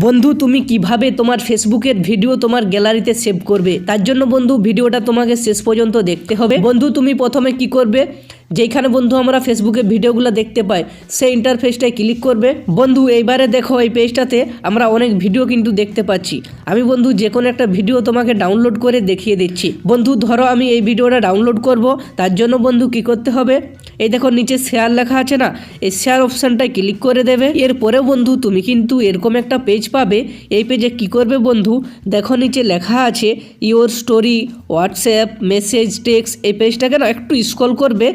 বন্ধু তুমি কিভাবে তোমার ফেসবুকের ভিডিও তোমার গ্যালারিতে সেভ করবে, তার জন্য বন্ধু ভিডিওটা তোমাকে শেষ পর্যন্ত দেখতে হবে। বন্ধু তুমি প্রথমে কি করবে, যেখানে বন্ধু আমরা ফেসবুকে ভিডিওগুলো দেখতে পাই সেই ইন্টারফেসটায় ক্লিক করবে। বন্ধু এইবারে দেখো এই পেজটাতে আমরা অনেক ভিডিও কিন্তু দেখতে পাচ্ছি। আমি বন্ধু যে কোনো একটা ভিডিও তোমাকে ডাউনলোড করে দেখিয়ে দিচ্ছি। বন্ধু ধরো আমি এই ভিডিওটা ডাউনলোড করব, তার জন্য বন্ধু কি করতে হবে, এই দেখো নিচে শেয়ার লেখা আছে না, এই শেয়ার অপশানটায় ক্লিক করে দেবে। এরপরে বন্ধু তুমি কিন্তু এরকম একটা পেজ পাবে। এই পেজে কি করবে বন্ধু, দেখো নিচে লেখা আছে your story, WhatsApp, message, text. এই পেজটাকে না একটু স্ক্রল করবে,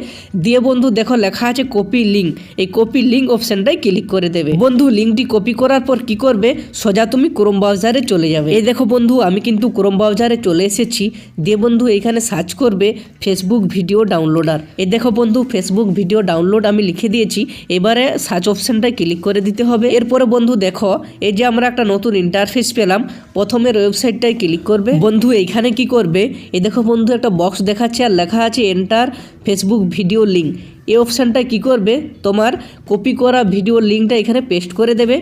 দিয়ে বন্ধু দেখো লেখা আছে কপি লিঙ্ক। এই কপি লিঙ্ক অপশানটায় ক্লিক করে দেবে। বন্ধু লিঙ্কটি কপি করার পর কি করবে, সোজা তুমি ক্রোম ব্রাউজারে চলে যাবে। এই দেখো বন্ধু আমি কিন্তু ক্রোম ব্রাউজারে চলে এসেছি। দিয়ে বন্ধু এইখানে সার্চ করবে ফেসবুক ভিডিও ডাউনলোডার। এই দেখো বন্ধু ফেসবুক ভিডিও ডাউনলোড আমি লিখে দিয়েছি। এবারে সার্চ অপশানটায় ক্লিক করে দিতে হবে। এরপরে বন্ধু দেখো এই যে আমরা একটা নতুন ইন্টারফেস পেলাম, প্রথমের ওয়েবসাইটটায় ক্লিক করবে। বন্ধু এইখানে কি করবে, এই দেখো বন্ধু একটা বক্স দেখাচ্ছে আর লেখা আছে এন্টার ফেসবুক ভিডিও লিঙ্ক। এই অপশানটায় কি করবে, তোমার কপি করা ভিডিও লিঙ্কটা এখানে পেস্ট করে দেবে।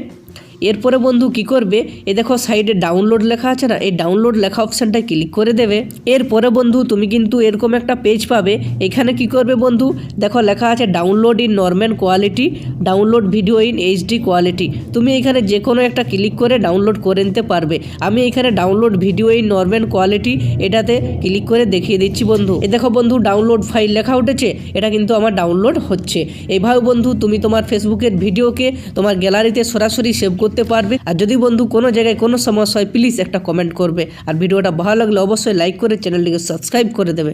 এরপরে বন্ধু কি করবে, এই দেখো সাইডে ডাউনলোড লেখা আছে না, এই ডাউনলোড লেখা অপশানটায় ক্লিক করে দেবে। এরপরে বন্ধু তুমি কিন্তু এরকম একটা পেজ পাবে। এখানে কি করবে বন্ধু, দেখো লেখা আছে download in normal quality, download video in HD quality. তুমি এখানে যে কোনো একটা ক্লিক করে ডাউনলোড করে নিতে পারবে। আমি এখানে download video in normal quality এটাতে ক্লিক করে দেখিয়ে দিচ্ছি বন্ধু। এই দেখো বন্ধু ডাউনলোড ফাইল লেখা উঠেছে, এটা কিন্তু আমার ডাউনলোড হচ্ছে। এইভাবে বন্ধু তুমি তোমার ফেসবুকের ভিডিওকে তোমার গ্যালারিতে সরাসরি সেভ করতে পারবে। আর যদি বন্ধু কোনো জায়গায় কোনো সমস্যা হয় প্লিজ একটা কমেন্ট করবে। আর ভিডিওটা ভালো লাগলে অবশ্যই লাইক করে চ্যানেলটিকে সাবস্ক্রাইব করে দেবে।